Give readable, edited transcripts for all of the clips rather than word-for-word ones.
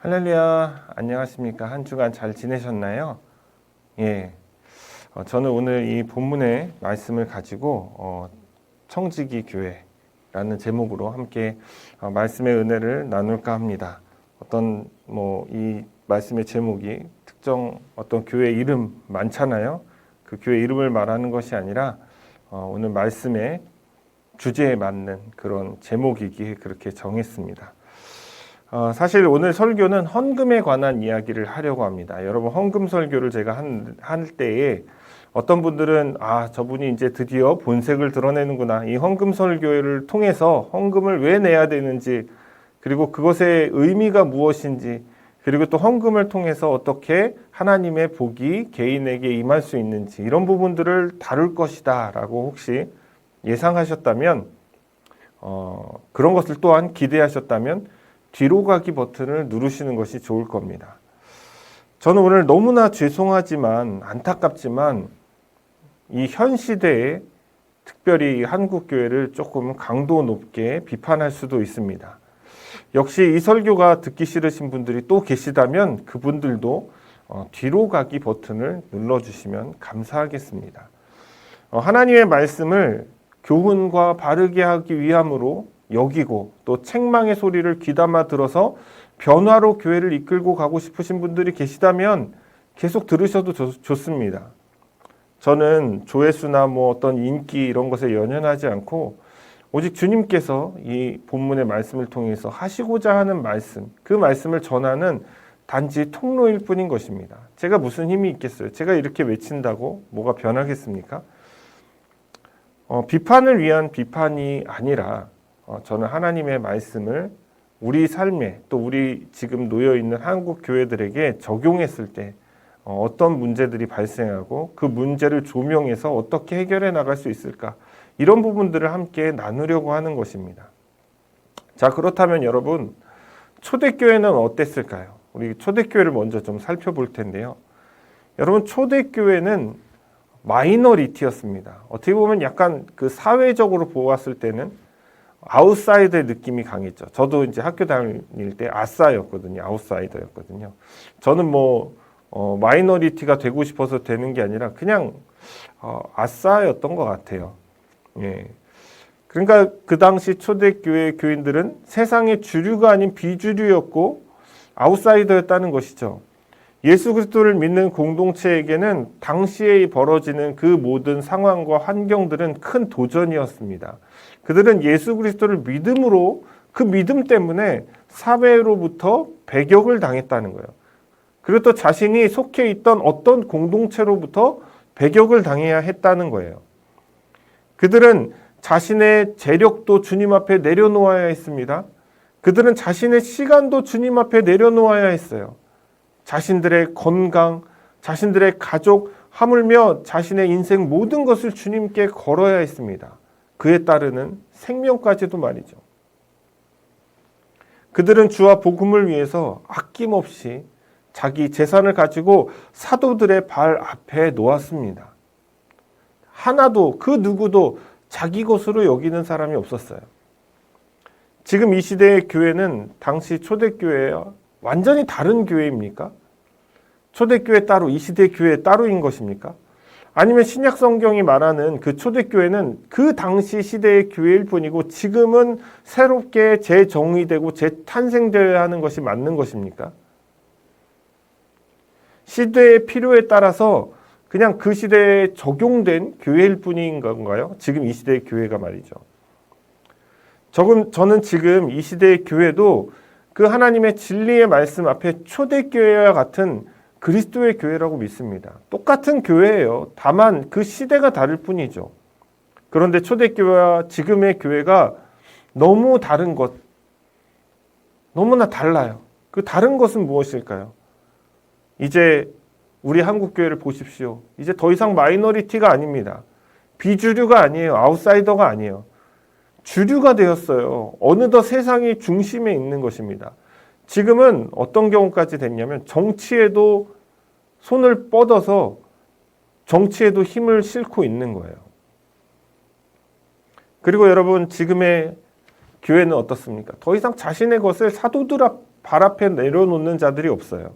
할렐루야, 안녕하십니까? 한 주간 잘 지내셨나요? 예, 저는 오늘 이 본문의 말씀을 가지고 청지기 교회라는 제목으로 함께 말씀의 은혜를 나눌까 합니다. 이 말씀의 제목이 특정 어떤 교회 이름 많잖아요. 그 교회 이름을 말하는 것이 아니라 오늘 말씀의 주제에 맞는 그런 제목이기에 그렇게 정했습니다. 사실 오늘 설교는 헌금에 관한 이야기를 하려고 합니다. 여러분, 헌금 설교를 제가 할 때에 어떤 분들은 저분이 이제 드디어 본색을 드러내는구나. 이 헌금 설교를 통해서 헌금을 왜 내야 되는지, 그리고 그것의 의미가 무엇인지, 그리고 또 헌금을 통해서 어떻게 하나님의 복이 개인에게 임할 수 있는지, 이런 부분들을 다룰 것이다 라고 혹시 예상하셨다면, 그런 것을 또한 기대하셨다면 뒤로 가기 버튼을 누르시는 것이 좋을 겁니다. 저는 오늘 너무나 죄송하지만 안타깝지만 이 현 시대에 특별히 한국 교회를 조금 강도 높게 비판할 수도 있습니다. 역시 이 설교가 듣기 싫으신 분들이 또 계시다면 그분들도 뒤로 가기 버튼을 눌러주시면 감사하겠습니다. 하나님의 말씀을 교훈과 바르게 하기 위함으로 여기고 또 책망의 소리를 귀담아 들어서 변화로 교회를 이끌고 가고 싶으신 분들이 계시다면 계속 들으셔도 좋습니다. 저는 조회수나 어떤 인기 이런 것에 연연하지 않고 오직 주님께서 이 본문의 말씀을 통해서 하시고자 하는 말씀, 그 말씀을 전하는 단지 통로일 뿐인 것입니다. 제가 무슨 힘이 있겠어요? 제가 이렇게 외친다고 뭐가 변하겠습니까? 비판을 위한 비판이 아니라 저는 하나님의 말씀을 우리 삶에 또 우리 지금 놓여있는 한국 교회들에게 적용했을 때 어떤 문제들이 발생하고 그 문제를 조명해서 어떻게 해결해 나갈 수 있을까, 이런 부분들을 함께 나누려고 하는 것입니다. 자, 그렇다면 여러분, 초대교회는 어땠을까요? 우리 초대교회를 먼저 좀 살펴볼 텐데요. 여러분, 초대교회는 마이너리티였습니다. 어떻게 보면 약간 그 사회적으로 보았을 때는 아웃사이더의 느낌이 강했죠. 저도 이제 학교 다닐 때 아싸였거든요. 아웃사이더였거든요. 저는 마이너리티가 되고 싶어서 되는 게 아니라 그냥 아싸였던 것 같아요. 예. 그러니까 그 당시 초대교회 교인들은 세상의 주류가 아닌 비주류였고 아웃사이더였다는 것이죠. 예수 그리스도를 믿는 공동체에게는 당시에 벌어지는 그 모든 상황과 환경들은 큰 도전이었습니다. 그들은 예수 그리스도를 믿음으로 그 믿음 때문에 사회로부터 배격을 당했다는 거예요. 그리고 또 자신이 속해 있던 어떤 공동체로부터 배격을 당해야 했다는 거예요. 그들은 자신의 재력도 주님 앞에 내려놓아야 했습니다. 그들은 자신의 시간도 주님 앞에 내려놓아야 했어요. 자신들의 건강, 자신들의 가족, 하물며 자신의 인생 모든 것을 주님께 걸어야 했습니다. 그에 따르는 생명까지도 말이죠. 그들은 주와 복음을 위해서 아낌없이 자기 재산을 가지고 사도들의 발 앞에 놓았습니다. 하나도 그 누구도 자기 것으로 여기는 사람이 없었어요. 지금 이 시대의 교회는 당시 초대교회와 완전히 다른 교회입니까? 초대교회 따로, 이 시대 교회 따로인 것입니까? 아니면 신약 성경이 말하는 그 초대교회는 그 당시 시대의 교회일 뿐이고 지금은 새롭게 재정의되고 재탄생되어야 하는 것이 맞는 것입니까? 시대의 필요에 따라서 그냥 그 시대에 적용된 교회일 뿐인 건가요? 지금 이 시대의 교회가 말이죠. 저는 지금 이 시대의 교회도 그 하나님의 진리의 말씀 앞에 초대교회와 같은 그리스도의 교회라고 믿습니다. 똑같은 교회예요. 다만 그 시대가 다를 뿐이죠. 그런데 초대교회와 지금의 교회가 너무 다른 것, 너무나 달라요. 그 다른 것은 무엇일까요? 이제 우리 한국교회를 보십시오. 이제 더 이상 마이너리티가 아닙니다. 비주류가 아니에요. 아웃사이더가 아니에요. 주류가 되었어요. 어느덧 세상이 중심에 있는 것입니다. 지금은 어떤 경우까지 됐냐면 정치에도 손을 뻗어서 정치에도 힘을 싣고 있는 거예요. 그리고 여러분, 지금의 교회는 어떻습니까? 더 이상 자신의 것을 사도들 발 앞에 내려놓는 자들이 없어요.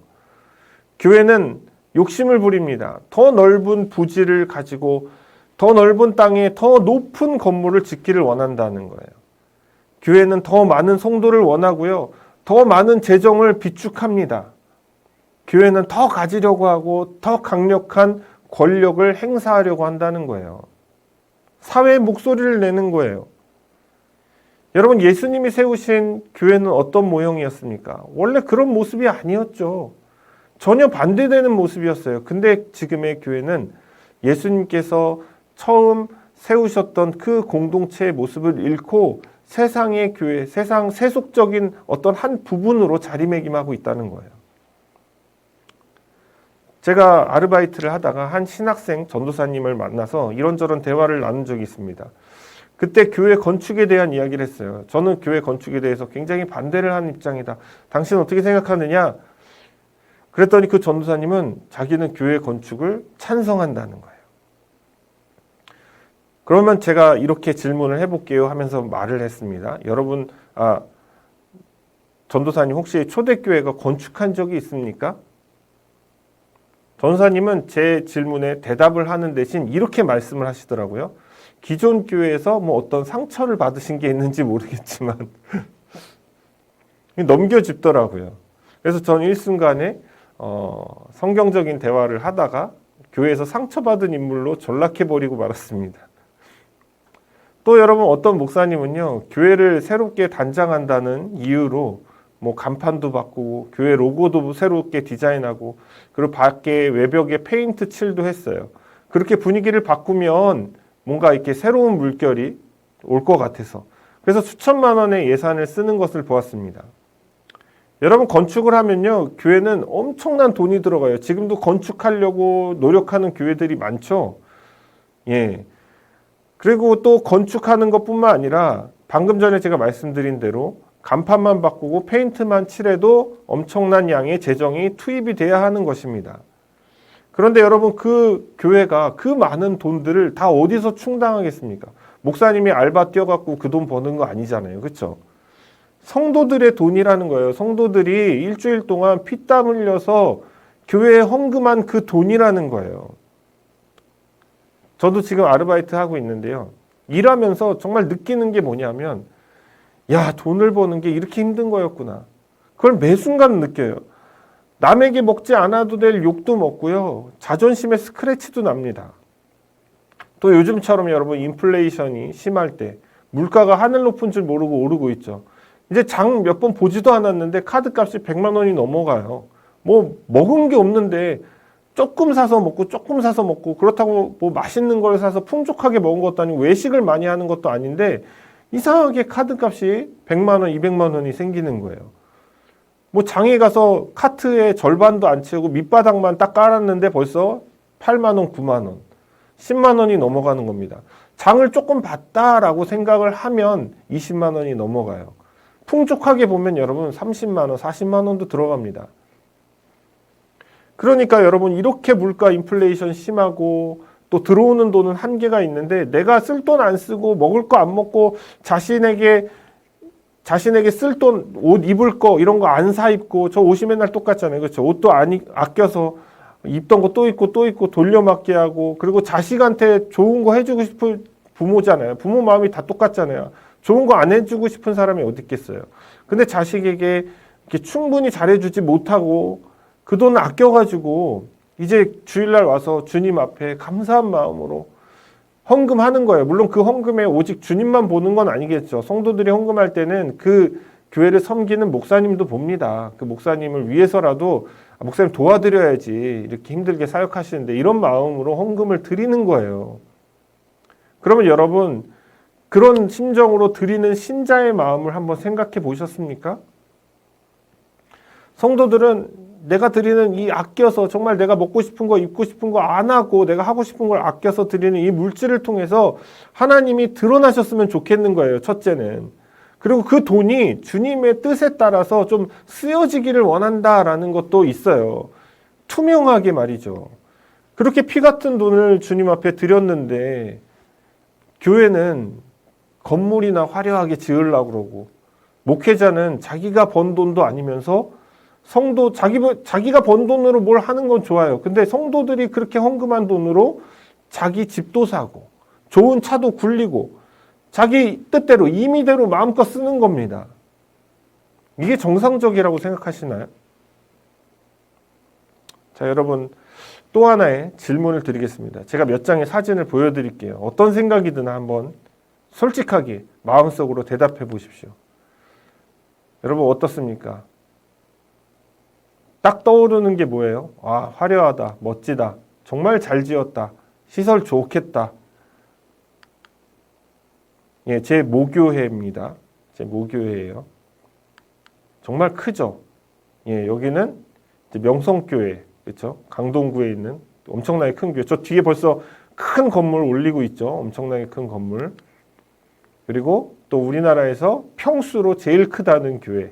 교회는 욕심을 부립니다. 더 넓은 부지를 가지고 더 넓은 땅에 더 높은 건물을 짓기를 원한다는 거예요. 교회는 더 많은 성도를 원하고요. 더 많은 재정을 비축합니다. 교회는 더 가지려고 하고 더 강력한 권력을 행사하려고 한다는 거예요. 사회의 목소리를 내는 거예요. 여러분, 예수님이 세우신 교회는 어떤 모형이었습니까? 원래 그런 모습이 아니었죠. 전혀 반대되는 모습이었어요. 근데 지금의 교회는 예수님께서 처음 세우셨던 그 공동체의 모습을 잃고 세상의 교회, 세상 세속적인 어떤 한 부분으로 자리매김하고 있다는 거예요. 제가 아르바이트를 하다가 한 신학생 전도사님을 만나서 이런저런 대화를 나눈 적이 있습니다. 그때 교회 건축에 대한 이야기를 했어요. 저는 교회 건축에 대해서 굉장히 반대를 하는 입장이다. 당신은 어떻게 생각하느냐? 그랬더니 그 전도사님은 자기는 교회 건축을 찬성한다는 거예요. 그러면 제가 이렇게 질문을 해볼게요 하면서 말을 했습니다. 여러분, 전도사님 혹시 초대교회가 건축한 적이 있습니까? 전도사님은 제 질문에 대답을 하는 대신 이렇게 말씀을 하시더라고요. 기존 교회에서 뭐 어떤 상처를 받으신 게 있는지 모르겠지만 넘겨짚더라고요. 그래서 저는 일순간에 성경적인 대화를 하다가 교회에서 상처받은 인물로 전락해버리고 말았습니다. 또 여러분, 어떤 목사님은요, 교회를 새롭게 단장한다는 이유로 뭐 간판도 바꾸고 교회 로고도 새롭게 디자인하고 그리고 밖에 외벽에 페인트 칠도 했어요. 그렇게 분위기를 바꾸면 뭔가 이렇게 새로운 물결이 올 것 같아서 그래서 수천만 원의 예산을 쓰는 것을 보았습니다. 여러분, 건축을 하면요, 교회는 엄청난 돈이 들어가요. 지금도 건축하려고 노력하는 교회들이 많죠. 예. 그리고 또 건축하는 것뿐만 아니라 방금 전에 제가 말씀드린 대로 간판만 바꾸고 페인트만 칠해도 엄청난 양의 재정이 투입이 돼야 하는 것입니다. 그런데 여러분, 그 교회가 그 많은 돈들을 다 어디서 충당하겠습니까? 목사님이 알바 뛰어갖고 그 돈 버는 거 아니잖아요. 그렇죠? 성도들의 돈이라는 거예요. 성도들이 일주일 동안 피땀 흘려서 교회에 헌금한 그 돈이라는 거예요. 저도 지금 아르바이트 하고 있는데요. 일하면서 정말 느끼는 게 뭐냐면, 야, 돈을 버는 게 이렇게 힘든 거였구나. 그걸 매 순간 느껴요. 남에게 먹지 않아도 될 욕도 먹고요. 자존심에 스크래치도 납니다. 또 요즘처럼 여러분, 인플레이션이 심할 때 물가가 하늘 높은 줄 모르고 오르고 있죠. 이제 장 몇 번 보지도 않았는데 카드값이 100만 원이 넘어가요. 뭐 먹은 게 없는데 조금 사서 먹고 그렇다고 뭐 맛있는 걸 사서 풍족하게 먹은 것도 아니고 외식을 많이 하는 것도 아닌데 이상하게 카드값이 100만 원, 200만 원이 생기는 거예요. 뭐 장에 가서 카트에 절반도 안 채우고 밑바닥만 딱 깔았는데 벌써 8만 원, 9만 원, 10만 원이 넘어가는 겁니다. 장을 조금 봤다라고 생각을 하면 20만 원이 넘어가요. 풍족하게 보면 여러분 30만 원, 40만 원도 들어갑니다. 그러니까 여러분, 이렇게 물가 인플레이션 심하고 또 들어오는 돈은 한계가 있는데 내가 쓸 돈 안 쓰고 먹을 거 안 먹고 자신에게 쓸 돈, 옷 입을 거 이런 거 안 사 입고, 저 옷이 맨날 똑같잖아요. 그렇죠? 옷도 아껴서 입던 거 또 입고 돌려막기 하고, 그리고 자식한테 좋은 거 해주고 싶은 부모잖아요. 부모 마음이 다 똑같잖아요. 좋은 거 안 해주고 싶은 사람이 어디 있겠어요. 근데 자식에게 이렇게 충분히 잘해주지 못하고 그 돈을 아껴가지고 이제 주일날 와서 주님 앞에 감사한 마음으로 헌금하는 거예요. 물론 그 헌금에 오직 주님만 보는 건 아니겠죠. 성도들이 헌금할 때는 그 교회를 섬기는 목사님도 봅니다. 그 목사님을 위해서라도 목사님 도와드려야지 이렇게 힘들게 사역하시는데 이런 마음으로 헌금을 드리는 거예요. 그러면 여러분, 그런 심정으로 드리는 신자의 마음을 한번 생각해 보셨습니까? 성도들은 내가 드리는 이 아껴서 정말 내가 먹고 싶은 거 입고 싶은 거 안 하고 내가 하고 싶은 걸 아껴서 드리는 이 물질을 통해서 하나님이 드러나셨으면 좋겠는 거예요. 첫째는. 그리고 그 돈이 주님의 뜻에 따라서 좀 쓰여지기를 원한다라는 것도 있어요. 투명하게 말이죠. 그렇게 피 같은 돈을 주님 앞에 드렸는데 교회는 건물이나 화려하게 지으려고 그러고 목회자는 자기가 번 돈도 아니면서 성도 자기가 번 돈으로 뭘 하는 건 좋아요. 근데 성도들이 그렇게 헌금한 돈으로 자기 집도 사고 좋은 차도 굴리고 자기 뜻대로 임의대로 마음껏 쓰는 겁니다. 이게 정상적이라고 생각하시나요? 자, 여러분 또 하나의 질문을 드리겠습니다. 제가 몇 장의 사진을 보여드릴게요. 어떤 생각이 드나 한번 솔직하게 마음속으로 대답해 보십시오. 여러분 어떻습니까? 딱 떠오르는 게 뭐예요? 아, 화려하다, 멋지다, 정말 잘 지었다, 시설 좋겠다. 예, 제 모교회입니다. 제 모교회예요. 정말 크죠? 예, 여기는 이제 명성교회, 그렇죠? 강동구에 있는 엄청나게 큰 교회. 저 뒤에 벌써 큰 건물 올리고 있죠? 엄청나게 큰 건물. 그리고 또 우리나라에서 평수로 제일 크다는 교회,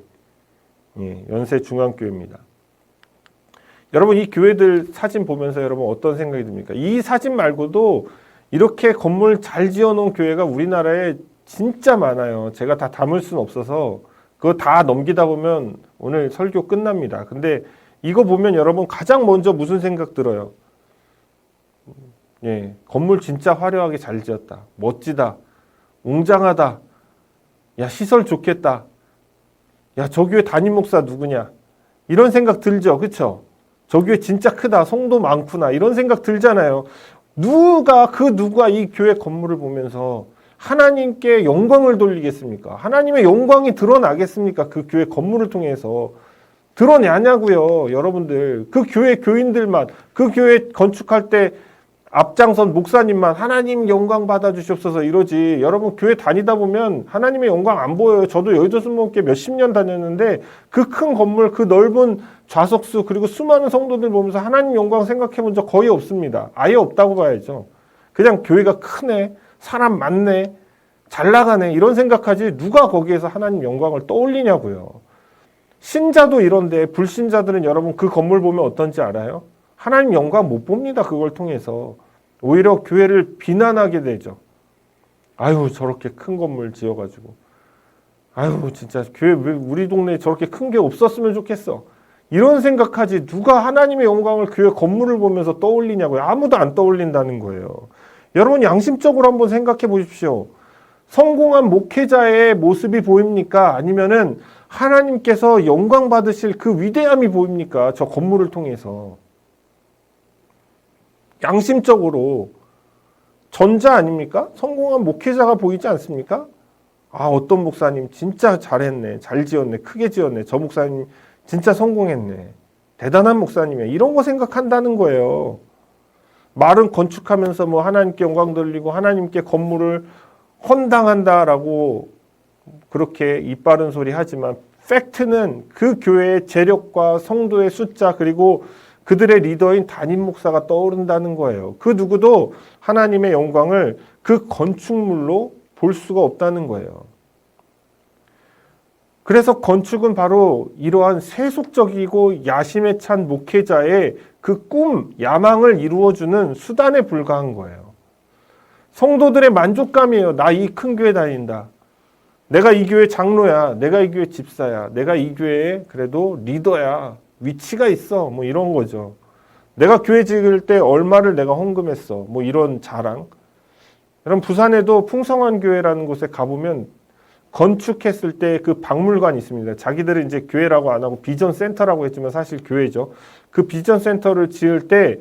예, 연세중앙교회입니다. 여러분 이 교회들 사진 보면서 여러분 어떤 생각이 듭니까? 이 사진 말고도 이렇게 건물 잘 지어놓은 교회가 우리나라에 진짜 많아요. 제가 다 담을 수는 없어서 그거 다 넘기다 보면 오늘 설교 끝납니다. 근데 이거 보면 여러분 가장 먼저 무슨 생각 들어요? 예, 건물 진짜 화려하게 잘 지었다. 멋지다. 웅장하다. 야, 시설 좋겠다. 야, 저 교회 담임 목사 누구냐? 이런 생각 들죠. 그렇죠? 저 교회 진짜 크다. 성도 많구나. 이런 생각 들잖아요. 누가 이 교회 건물을 보면서 하나님께 영광을 돌리겠습니까? 하나님의 영광이 드러나겠습니까? 그 교회 건물을 통해서 드러나냐고요. 여러분들 그 교회 교인들만, 그 교회 건축할 때 앞장선 목사님만 하나님 영광 받아주시옵소서 이러지. 여러분 교회 다니다 보면 하나님의 영광 안 보여요. 저도 여의도 순복음교회 몇십 년 다녔는데 그 큰 건물, 그 넓은 좌석수, 그리고 수많은 성도들 보면서 하나님 영광 생각해 본 적 거의 없습니다. 아예 없다고 봐야죠. 그냥 교회가 크네, 사람 많네, 잘 나가네 이런 생각하지 누가 거기에서 하나님 영광을 떠올리냐고요. 신자도 이런데 불신자들은 여러분 그 건물 보면 어떤지 알아요? 하나님 영광 못 봅니다. 그걸 통해서. 오히려 교회를 비난하게 되죠. 아유, 저렇게 큰 건물 지어가지고. 아유, 진짜 교회 왜 우리 동네에 저렇게 큰 게 없었으면 좋겠어. 이런 생각하지 누가 하나님의 영광을 교회 건물을 보면서 떠올리냐고요. 아무도 안 떠올린다는 거예요. 여러분 양심적으로 한번 생각해 보십시오. 성공한 목회자의 모습이 보입니까? 아니면은 하나님께서 영광 받으실 그 위대함이 보입니까? 저 건물을 통해서. 양심적으로 전자 아닙니까? 성공한 목회자가 보이지 않습니까? 아, 어떤 목사님 진짜 잘했네, 잘 지었네, 크게 지었네, 저 목사님 진짜 성공했네, 대단한 목사님이야, 이런 거 생각한다는 거예요. 말은 건축하면서 뭐 하나님께 영광 돌리고 하나님께 건물을 헌당한다라고 그렇게 이빠른 소리 하지만 팩트는 그 교회의 재력과 성도의 숫자 그리고 그들의 리더인 담임 목사가 떠오른다는 거예요. 그 누구도 하나님의 영광을 그 건축물로 볼 수가 없다는 거예요. 그래서 건축은 바로 이러한 세속적이고 야심에 찬 목회자의 그 꿈, 야망을 이루어주는 수단에 불과한 거예요. 성도들의 만족감이에요. 나 이 큰 교회 다닌다. 내가 이 교회 장로야. 내가 이 교회 집사야. 내가 이 교회의 그래도 리더야. 위치가 있어. 뭐 이런 거죠. 내가 교회 지을 때 얼마를 내가 헌금했어. 뭐 이런 자랑. 여러분 부산에도 풍성한 교회라는 곳에 가보면 건축했을 때 그 박물관이 있습니다. 자기들은 이제 교회라고 안 하고 비전 센터라고 했지만 사실 교회죠. 그 비전 센터를 지을 때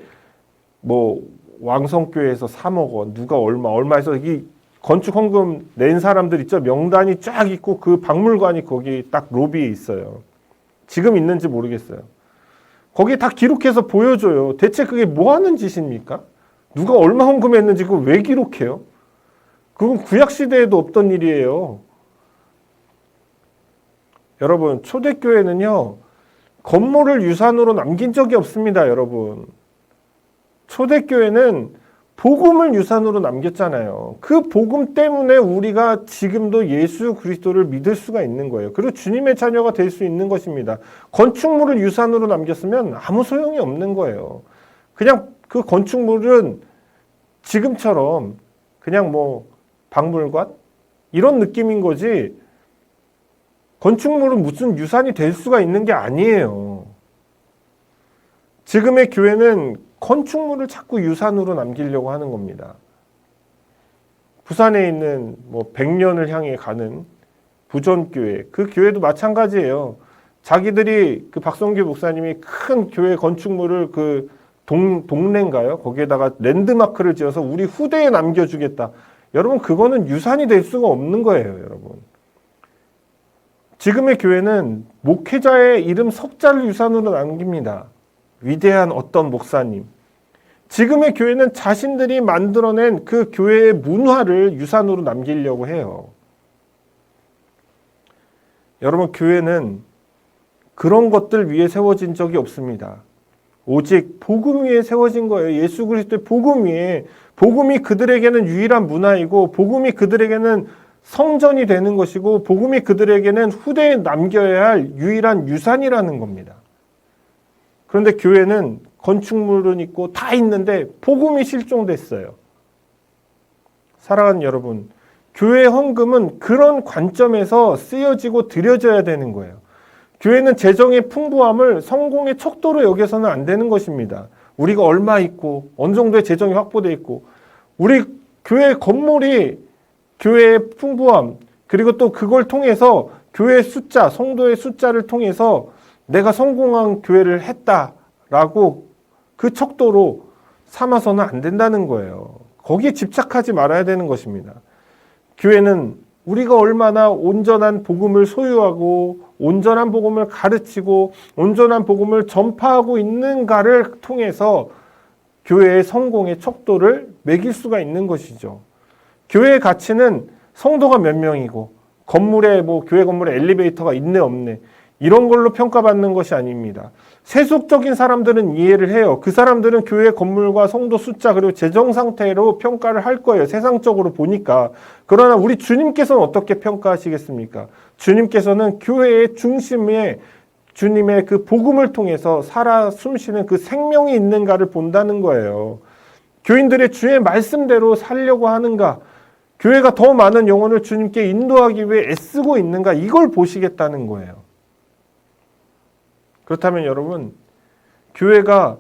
뭐 왕성교회에서 3억 원, 누가 얼마에서 이 건축 헌금 낸 사람들 있죠. 명단이 쫙 있고 그 박물관이 거기 딱 로비에 있어요. 지금 있는지 모르겠어요. 거기에 다 기록해서 보여줘요. 대체 그게 뭐 하는 짓입니까? 누가 얼마 헌금했는지 그걸 왜 기록해요? 그건 구약시대에도 없던 일이에요. 여러분 초대교회는요. 건물을 유산으로 남긴 적이 없습니다. 여러분. 초대교회는 복음을 유산으로 남겼잖아요. 그 복음 때문에 우리가 지금도 예수 그리스도를 믿을 수가 있는 거예요. 그리고 주님의 자녀가 될 수 있는 것입니다. 건축물을 유산으로 남겼으면 아무 소용이 없는 거예요. 그냥 그 건축물은 지금처럼 그냥 뭐 박물관? 이런 느낌인 거지 건축물은 무슨 유산이 될 수가 있는 게 아니에요. 지금의 교회는 건축물을 자꾸 유산으로 남기려고 하는 겁니다. 부산에 있는 100년을 향해 가는 부전교회, 그 교회도 마찬가지예요. 자기들이 그 박성규 목사님이 큰 교회 건축물을 그 동네인가요? 거기에다가 랜드마크를 지어서 우리 후대에 남겨주겠다. 여러분, 그거는 유산이 될 수가 없는 거예요, 여러분. 지금의 교회는 목회자의 이름 석자를 유산으로 남깁니다. 위대한 어떤 목사님. 지금의 교회는 자신들이 만들어낸 그 교회의 문화를 유산으로 남기려고 해요. 여러분, 교회는 그런 것들 위에 세워진 적이 없습니다. 오직 복음 위에 세워진 거예요. 예수 그리스도의 복음 위에. 복음이 그들에게는 유일한 문화이고, 복음이 그들에게는 성전이 되는 것이고, 복음이 그들에게는 후대에 남겨야 할 유일한 유산이라는 겁니다. 그런데 교회는 건축물은 있고 다 있는데 복음이 실종됐어요. 사랑하는 여러분, 교회 헌금은 그런 관점에서 쓰여지고 드려져야 되는 거예요. 교회는 재정의 풍부함을 성공의 척도로 여겨서는 안 되는 것입니다. 우리가 얼마 있고 어느 정도의 재정이 확보되어 있고, 우리 교회 건물이 교회의 풍부함, 그리고 또 그걸 통해서 교회의 숫자, 성도의 숫자를 통해서 내가 성공한 교회를 했다라고 그 척도로 삼아서는 안 된다는 거예요. 거기에 집착하지 말아야 되는 것입니다. 교회는 우리가 얼마나 온전한 복음을 소유하고 온전한 복음을 가르치고 온전한 복음을 전파하고 있는가를 통해서 교회의 성공의 척도를 매길 수가 있는 것이죠. 교회의 가치는 성도가 몇 명이고 건물에 교회 건물에 엘리베이터가 있네 없네 이런 걸로 평가받는 것이 아닙니다. 세속적인 사람들은 이해를 해요. 그 사람들은 교회 건물과 성도 숫자 그리고 재정 상태로 평가를 할 거예요. 세상적으로 보니까. 그러나 우리 주님께서는 어떻게 평가하시겠습니까? 주님께서는 교회의 중심에 주님의 그 복음을 통해서 살아 숨쉬는 그 생명이 있는가를 본다는 거예요. 교인들의 주의 말씀대로 살려고 하는가? 교회가 더 많은 영혼을 주님께 인도하기 위해 애쓰고 있는가? 이걸 보시겠다는 거예요. 그렇다면 여러분, 교회가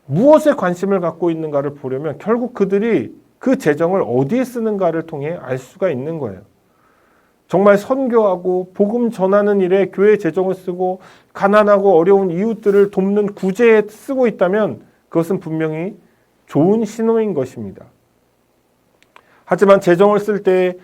무엇에 관심을 갖고 있는가를 보려면 결국 그들이 그 재정을 어디에 쓰는가를 통해 알 수가 있는 거예요. 정말 선교하고 복음 전하는 일에 교회 재정을 쓰고 가난하고 어려운 이웃들을 돕는 구제에 쓰고 있다면 그것은 분명히 좋은 신호인 것입니다. 하지만 재정을 쓸 때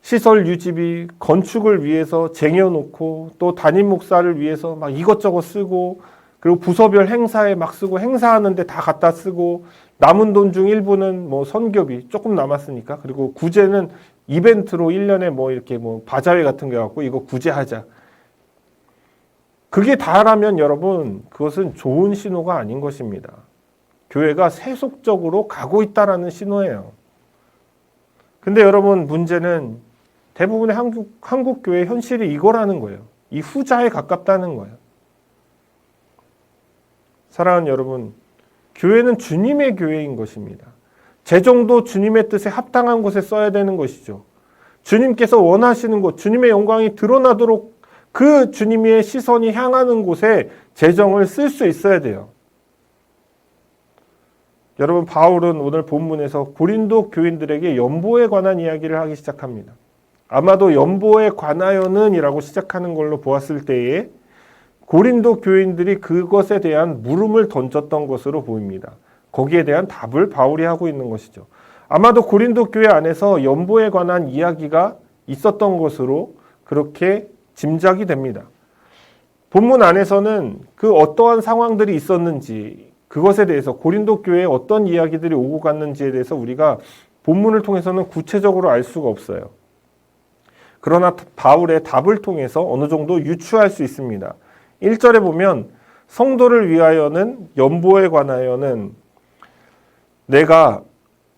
시설 유지비, 건축을 위해서 쟁여놓고 또 담임 목사를 위해서 막 이것저것 쓰고 그리고 부서별 행사에 막 쓰고 행사하는데 다 갖다 쓰고 남은 돈 중 일부는 선교비 조금 남았으니까 그리고 구제는 이벤트로 1년에 이렇게 바자회 같은 거 갖고 이거 구제하자. 그게 다라면 여러분 그것은 좋은 신호가 아닌 것입니다. 교회가 세속적으로 가고 있다라는 신호예요. 근데 여러분 문제는 대부분의 한국 교회 현실이 이거라는 거예요. 이 후자에 가깝다는 거예요. 사랑하는 여러분, 교회는 주님의 교회인 것입니다. 재정도 주님의 뜻에 합당한 곳에 써야 되는 것이죠. 주님께서 원하시는 곳, 주님의 영광이 드러나도록 그 주님의 시선이 향하는 곳에 재정을 쓸 수 있어야 돼요. 여러분, 바울은 오늘 본문에서 고린도 교인들에게 연보에 관한 이야기를 하기 시작합니다. 아마도 연보에 관하여는 이라고 시작하는 걸로 보았을 때에 고린도 교인들이 그것에 대한 물음을 던졌던 것으로 보입니다. 거기에 대한 답을 바울이 하고 있는 것이죠. 아마도 고린도 교회 안에서 연보에 관한 이야기가 있었던 것으로 그렇게 짐작이 됩니다. 본문 안에서는 그 어떠한 상황들이 있었는지 그것에 대해서 고린도 교회에 어떤 이야기들이 오고 갔는지에 대해서 우리가 본문을 통해서는 구체적으로 알 수가 없어요. 그러나 바울의 답을 통해서 어느 정도 유추할 수 있습니다. 1절에 보면 성도를 위하여는 연보에 관하여는 내가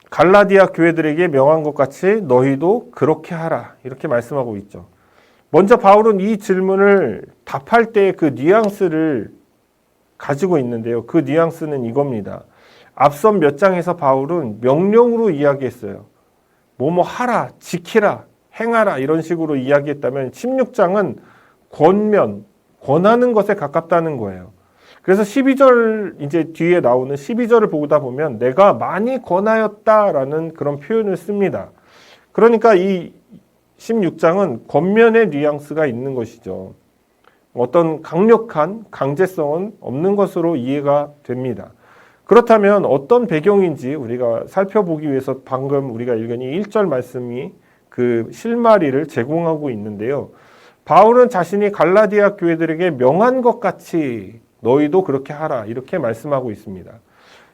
갈라디아 교회들에게 명한 것 같이 너희도 그렇게 하라 이렇게 말씀하고 있죠. 먼저 바울은 이 질문을 답할 때 그 뉘앙스를 가지고 있는데요. 그 뉘앙스는 이겁니다. 앞선 몇 장에서 바울은 명령으로 이야기했어요. 뭐뭐 하라, 지키라, 행하라 이런 식으로 이야기했다면 16장은 권하는 것에 가깝다는 거예요. 그래서 12절 이제 뒤에 나오는 12절을 보다 보면 내가 많이 권하였다라는 그런 표현을 씁니다. 그러니까 이 16장은 권면의 뉘앙스가 있는 것이죠. 어떤 강력한 강제성은 없는 것으로 이해가 됩니다. 그렇다면 어떤 배경인지 우리가 살펴보기 위해서 방금 우리가 읽은 이 1절 말씀이 그 실마리를 제공하고 있는데요. 바울은 자신이 갈라디아 교회들에게 명한 것 같이 너희도 그렇게 하라 이렇게 말씀하고 있습니다.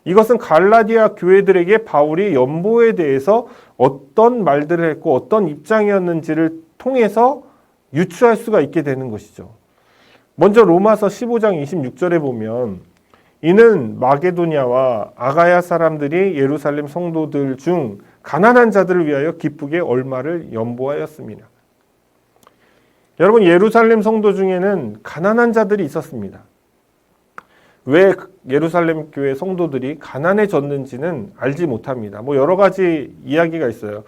이것은 갈라디아 교회들에게 바울이 연보에 대해서 어떤 말들을 했고 어떤 입장이었는지를 통해서 유추할 수가 있게 되는 것이죠. 먼저 로마서 15장 26절에 보면 이는 마게도냐와 아가야 사람들이 예루살렘 성도들 중 가난한 자들을 위하여 기쁘게 얼마를 연보하였습니다. 여러분, 예루살렘 성도 중에는 가난한 자들이 있었습니다. 왜 예루살렘 교회 성도들이 가난해졌는지는 알지 못합니다. 여러 가지 이야기가 있어요.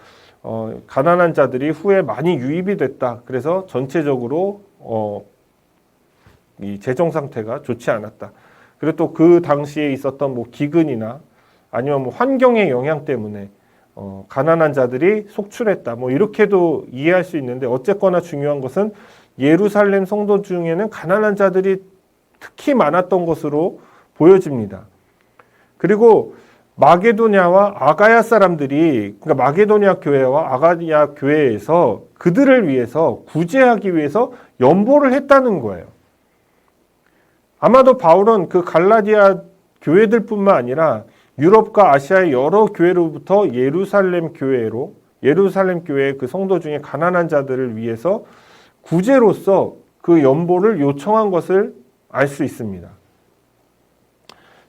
가난한 자들이 후에 많이 유입이 됐다. 그래서 전체적으로 이 재정 상태가 좋지 않았다. 그리고 또 그 당시에 있었던 기근이나 아니면 환경의 영향 때문에 가난한 자들이 속출했다. 이렇게도 이해할 수 있는데 어쨌거나 중요한 것은 예루살렘 성도 중에는 가난한 자들이 특히 많았던 것으로 보여집니다. 그리고 마게도냐와 아가야 사람들이 그러니까 마게도냐 교회와 아가야 교회에서 그들을 위해서 구제하기 위해서 연보를 했다는 거예요. 아마도 바울은 그 갈라디아 교회들뿐만 아니라 유럽과 아시아의 여러 교회로부터 예루살렘 교회의 그 성도 중에 가난한 자들을 위해서 구제로서 그 연보를 요청한 것을 알 수 있습니다.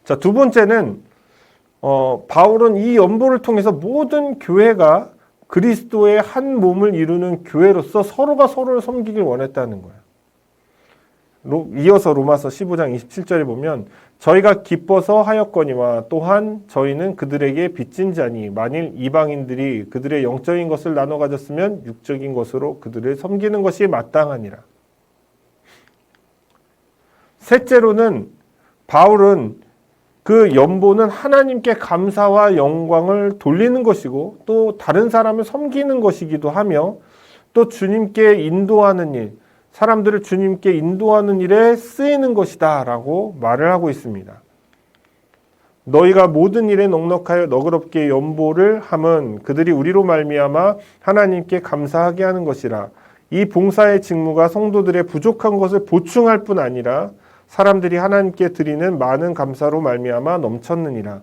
자, 두 번째는 바울은 이 연보를 통해서 모든 교회가 그리스도의 한 몸을 이루는 교회로서 서로가 서로를 섬기길 원했다는 거예요. 이어서 로마서 15장 27절에 보면 저희가 기뻐서 하였거니와 또한 저희는 그들에게 빚진 자니 만일 이방인들이 그들의 영적인 것을 나눠 가졌으면 육적인 것으로 그들을 섬기는 것이 마땅하니라. 셋째로는 바울은 그 연보는 하나님께 감사와 영광을 돌리는 것이고 또 다른 사람을 섬기는 것이기도 하며 또 주님께 인도하는 일, 사람들을 주님께 인도하는 일에 쓰이는 것이다 라고 말을 하고 있습니다. 너희가 모든 일에 넉넉하여 너그럽게 연보를 함은 그들이 우리로 말미암아 하나님께 감사하게 하는 것이라. 이 봉사의 직무가 성도들의 부족한 것을 보충할 뿐 아니라 사람들이 하나님께 드리는 많은 감사로 말미암아 넘쳤느니라.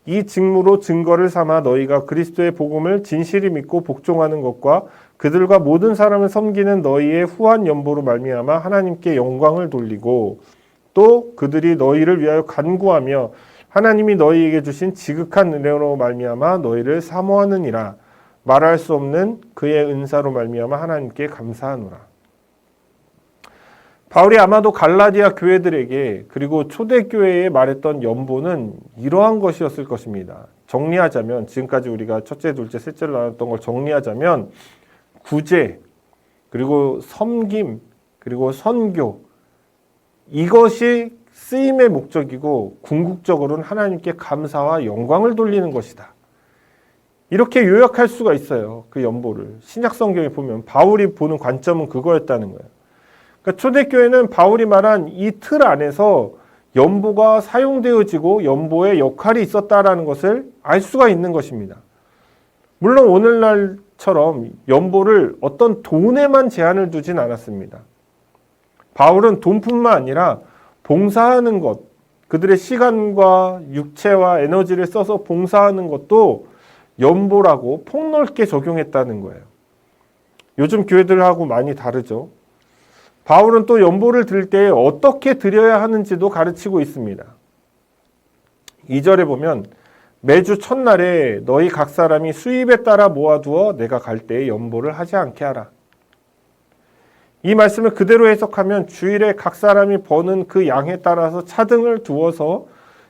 이 직무로 증거를 삼아 너희가 그리스도의 복음을 진실히 믿고 복종하는 것과 그들과 모든 사람을 섬기는 너희의 후한 연보로 말미암아 하나님께 영광을 돌리고 또 그들이 너희를 위하여 간구하며 하나님이 너희에게 주신 지극한 은혜로 말미암아 너희를 사모하느니라. 말할 수 없는 그의 은사로 말미암아 하나님께 감사하노라. 바울이 아마도 갈라디아 교회들에게 그리고 초대교회에 말했던 연보는 이러한 것이었을 것입니다. 정리하자면 지금까지 우리가 첫째, 둘째, 셋째로 나눴던 걸 정리하자면 구제, 그리고 섬김, 그리고 선교 이것이 쓰임의 목적이고 궁극적으로는 하나님께 감사와 영광을 돌리는 것이다. 이렇게 요약할 수가 있어요. 그 연보를. 신약 성경에 보면 바울이 보는 관점은 그거였다는 거예요. 그러니까 초대교회는 바울이 말한 이 틀 안에서 연보가 사용되어지고 연보의 역할이 있었다라는 것을 알 수가 있는 것입니다. 물론 오늘날처럼 연보를 어떤 돈에만 제한을 두진 않았습니다. 바울은 돈뿐만 아니라 봉사하는 것, 그들의 시간과 육체와 에너지를 써서 봉사하는 것도 연보라고 폭넓게 적용했다는 거예요. 요즘 교회들하고 많이 다르죠. 바울은 또 연보를 드릴 때 어떻게 드려야 하는지도 가르치고 있습니다. 2절에 보면 매주 첫날에 너희 각 사람이 수입에 따라 모아두어 내가 갈 때에 연보를 하지 않게 하라. 이 말씀을 그대로 해석하면 주일에 각 사람이 버는 그 양에 따라서 차등을 두어서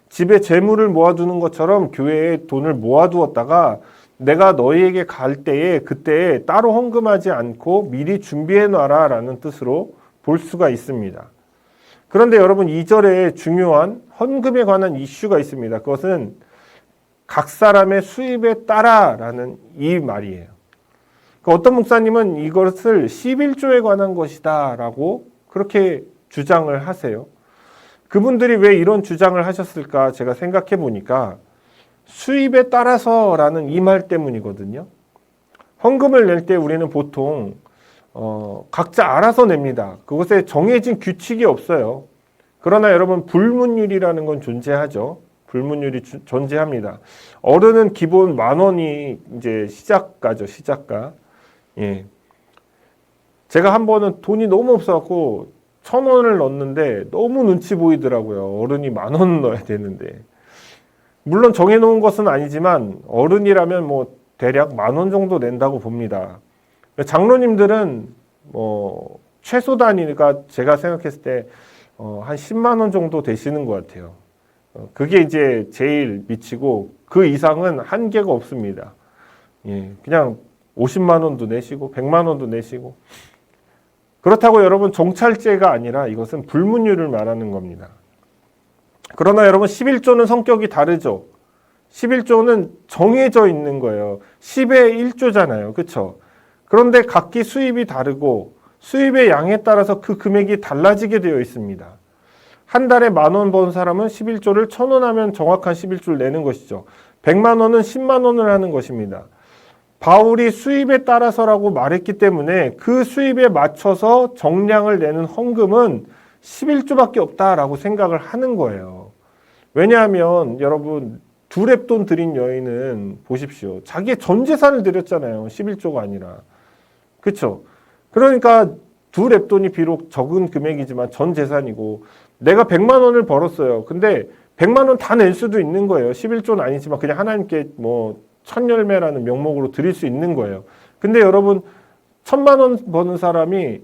집에 재물을 모아두는 것처럼 교회에 돈을 모아두었다가 내가 너희에게 갈 때에 그때에 따로 헌금하지 않고 미리 준비해 놔라 라는 뜻으로 볼 수가 있습니다. 그런데 여러분 2절에 중요한 헌금에 관한 이슈가 있습니다. 그것은 각 사람의 수입에 따라라는 이 말이에요. 어떤 목사님은 이것을 11조에 관한 것이다 라고 그렇게 주장을 하세요. 그분들이 왜 이런 주장을 하셨을까 제가 생각해 보니까 수입에 따라서라는 이 말 때문이거든요. 헌금을 낼 때 우리는 보통 각자 알아서 냅니다. 그것에 정해진 규칙이 없어요. 그러나 여러분 불문율이라는 건 존재하죠. 불문율이 존재합니다. 어른은 기본 10,000원이 이제 시작가죠. 시작가. 예. 제가 한 번은 돈이 너무 없어갖고 1,000원을 넣었는데 너무 눈치 보이더라고요. 어른이 10,000원 넣어야 되는데. 물론 정해놓은 것은 아니지만 어른이라면 뭐 대략 10,000원 정도 낸다고 봅니다. 장로님들은 뭐 최소 단위가 제가 생각했을 때 한 10만 원 정도 되시는 것 같아요. 그게 이제 제일 미치고 그 이상은 한계가 없습니다. 예, 그냥 50만 원도 내시고 100만 원도 내시고 그렇다고 여러분 정찰제가 아니라 이것은 불문율을 말하는 겁니다. 그러나 여러분 11조는 성격이 다르죠. 11조는 정해져 있는 거예요. 10의 1조잖아요. 그렇죠? 그런데 각기 수입이 다르고 수입의 양에 따라서 그 금액이 달라지게 되어 있습니다. 한 달에 10,000원 번 사람은 11조를 1,000원 하면 정확한 11조를 내는 것이죠. 100만 원은 10만 원을 하는 것입니다. 바울이 수입에 따라서라고 말했기 때문에 그 수입에 맞춰서 정량을 내는 헌금은 11조밖에 없다라고 생각을 하는 거예요. 왜냐하면 여러분 두 랩돈 드린 여인은 보십시오. 자기의 전 재산을 드렸잖아요. 11조가 아니라. 그렇죠? 그러니까 두 랩돈이 비록 적은 금액이지만 전 재산이고 내가 100만 원을 벌었어요. 근데 100만 원 다 낼 수도 있는 거예요. 11조는 아니지만 그냥 하나님께 뭐 천열매라는 명목으로 드릴 수 있는 거예요. 근데 여러분 1,000만 원 버는 사람이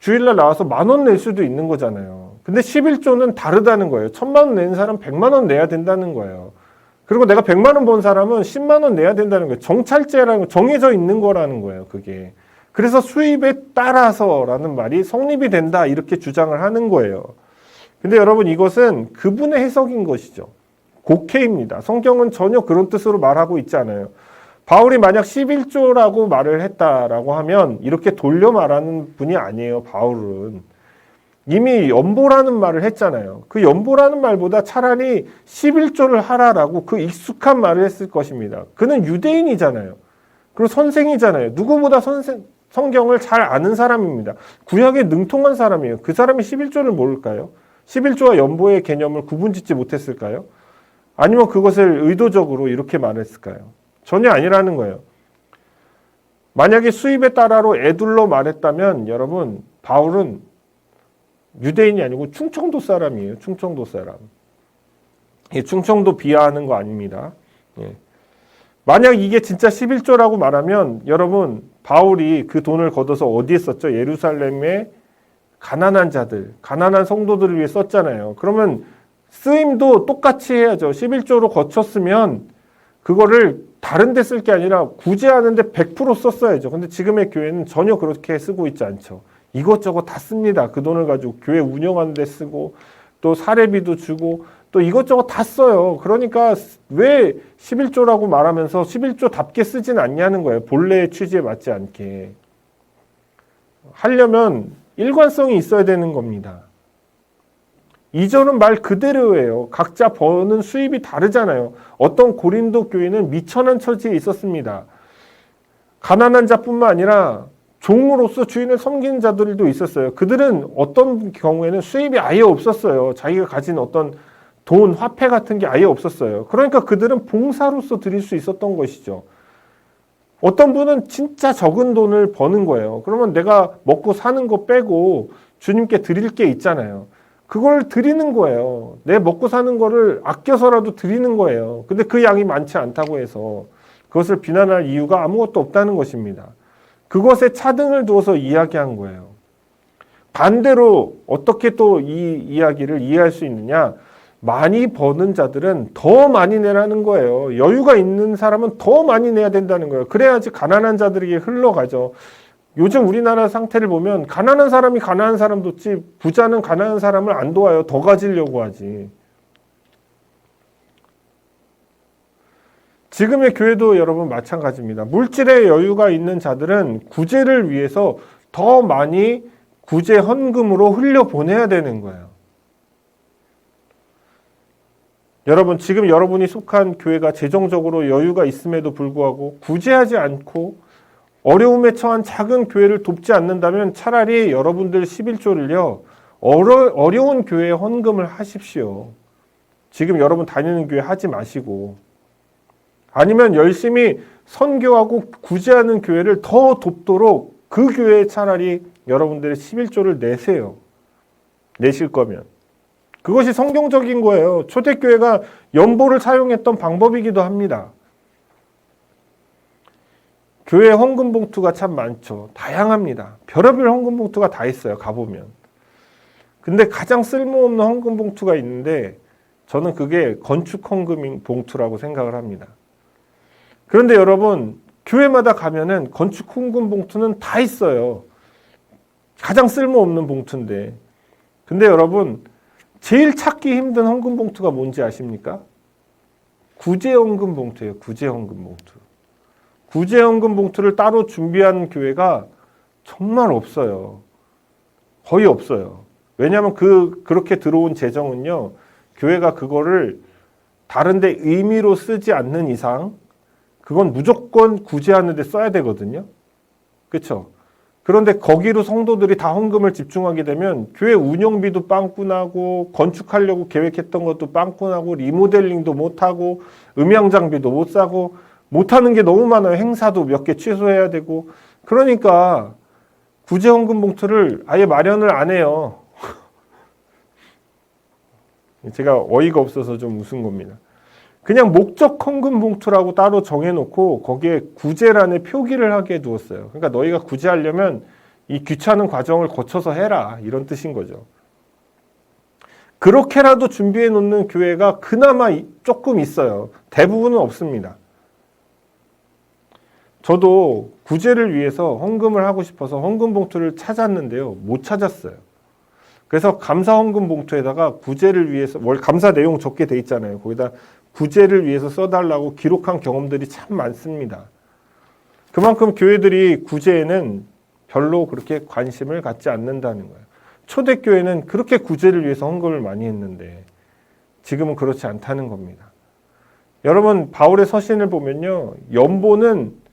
주일날 나와서 10,000원 낼 수도 있는 거잖아요. 근데 11조는 다르다는 거예요. 1,000만 원 내는 사람 100만 원 내야 된다는 거예요. 그리고 내가 100만 원 번 사람은 10만 원 내야 된다는 거예요. 정찰제라는 거 정해져 있는 거라는 거예요. 그게. 그래서 수입에 따라서라는 말이 성립이 된다 이렇게 주장을 하는 거예요. 근데 여러분 이것은 그분의 해석인 것이죠. 곡해입니다. 성경은 전혀 그런 뜻으로 말하고 있지 않아요. 바울이 만약 11조라고 말을 했다라고 하면 이렇게 돌려 말하는 분이 아니에요. 바울은 이미 연보라는 말을 했잖아요. 그 연보라는 말보다 차라리 11조를 하라라고 그 익숙한 말을 했을 것입니다. 그는 유대인이잖아요. 그리고 선생이잖아요. 누구보다 성경을 잘 아는 사람입니다. 구약에 능통한 사람이에요. 그 사람이 11조를 모를까요? 11조와 연보의 개념을 구분짓지 못했을까요? 아니면 그것을 의도적으로 이렇게 말했을까요? 전혀 아니라는 거예요. 만약에 수입에 따라로 애둘러 말했다면 여러분 바울은 유대인이 아니고 충청도 사람이에요. 충청도 사람. 예, 충청도 비하하는 거 아닙니다. 예. 만약 이게 진짜 11조라고 말하면 여러분 바울이 그 돈을 걷어서 어디에 썼죠? 예루살렘의 가난한 자들, 가난한 성도들을 위해 썼잖아요. 그러면 쓰임도 똑같이 해야죠. 11조로 거쳤으면 그거를 다른 데 쓸 게 아니라 구제하는데 100% 썼어야죠. 근데 지금의 교회는 전혀 그렇게 쓰고 있지 않죠. 이것저것 다 씁니다. 그 돈을 가지고 교회 운영하는 데 쓰고 또 사례비도 주고 또 이것저것 다 써요. 그러니까 왜 11조라고 말하면서 11조답게 쓰진 않냐는 거예요. 본래의 취지에 맞지 않게. 하려면 일관성이 있어야 되는 겁니다. 2절은 말 그대로예요. 각자 버는 수입이 다르잖아요. 어떤 고린도 교회는 미천한 처지에 있었습니다. 가난한 자뿐만 아니라 종으로서 주인을 섬기는 자들도 있었어요. 그들은 어떤 경우에는 수입이 아예 없었어요. 자기가 가진 어떤 돈, 화폐 같은 게 아예 없었어요. 그러니까 그들은 봉사로서 드릴 수 있었던 것이죠. 어떤 분은 진짜 적은 돈을 버는 거예요. 그러면 내가 먹고 사는 거 빼고 주님께 드릴 게 있잖아요. 그걸 드리는 거예요. 내 먹고 사는 거를 아껴서라도 드리는 거예요. 근데 그 양이 많지 않다고 해서 그것을 비난할 이유가 아무것도 없다는 것입니다. 그것에 차등을 두어서 이야기한 거예요. 반대로 어떻게 또 이 이야기를 이해할 수 있느냐? 많이 버는 자들은 더 많이 내라는 거예요. 여유가 있는 사람은 더 많이 내야 된다는 거예요. 그래야지 가난한 자들에게 흘러가죠. 요즘 우리나라 상태를 보면 가난한 사람이 가난한 사람 돕지 부자는 가난한 사람을 안 도와요. 더 가지려고 하지. 지금의 교회도 여러분 마찬가지입니다. 물질의 여유가 있는 자들은 구제를 위해서 더 많이 구제 헌금으로 흘려보내야 되는 거예요. 여러분, 지금 여러분이 속한 교회가 재정적으로 여유가 있음에도 불구하고 구제하지 않고 어려움에 처한 작은 교회를 돕지 않는다면 차라리 여러분들 11조를요, 어려운 교회에 헌금을 하십시오. 지금 여러분 다니는 교회 하지 마시고, 아니면 열심히 선교하고 구제하는 교회를 더 돕도록 그 교회에 차라리 여러분들의 11조를 내세요. 내실 거면. 그것이 성경적인 거예요. 초대교회가 연보를 사용했던 방법이기도 합니다. 교회 헌금 봉투가 참 많죠. 다양합니다. 별의별 헌금 봉투가 다 있어요. 가보면. 근데 가장 쓸모없는 헌금 봉투가 있는데 저는 그게 건축 헌금 봉투라고 생각을 합니다. 그런데 여러분, 교회마다 가면은 건축 헌금 봉투는 다 있어요. 가장 쓸모없는 봉투인데. 근데 여러분, 제일 찾기 힘든 헌금 봉투가 뭔지 아십니까? 구제 헌금 봉투예요. 구제 헌금 봉투. 구제 헌금 봉투를 따로 준비한 교회가 정말 없어요. 거의 없어요. 왜냐하면 그렇게 들어온 재정은요, 교회가 그거를 다른데 의미로 쓰지 않는 이상 그건 무조건 구제하는 데 써야 되거든요. 그렇죠? 그런데 거기로 성도들이 다 헌금을 집중하게 되면 교회 운영비도 빵꾸나고 건축하려고 계획했던 것도 빵꾸나고 리모델링도 못하고 음향 장비도 못 사고 못하는 게 너무 많아요. 행사도 몇 개 취소해야 되고. 그러니까 구제 헌금 봉투를 아예 마련을 안 해요. 제가 어이가 없어서 좀 웃은 겁니다. 그냥 목적 헌금 봉투라고 따로 정해놓고 거기에 구제란에 표기를 하게 두었어요. 그러니까 너희가 구제하려면 이 귀찮은 과정을 거쳐서 해라, 이런 뜻인 거죠. 그렇게라도 준비해 놓는 교회가 그나마 조금 있어요. 대부분은 없습니다. 저도 구제를 위해서 헌금을 하고 싶어서 헌금 봉투를 찾았는데요, 못 찾았어요. 그래서 감사 헌금 봉투에다가 구제를 위해서, 월 감사 내용 적게 돼 있잖아요. 거기다 구제를 위해서 써달라고 기록한 경험들이 참 많습니다. 그만큼 교회들이 구제에는 별로 그렇게 관심을 갖지 않는다는 거예요. 초대교회는 그렇게 구제를 위해서 헌금을 많이 했는데 지금은 그렇지 않다는 겁니다. 여러분, 바울의 서신을 보면요, 연보는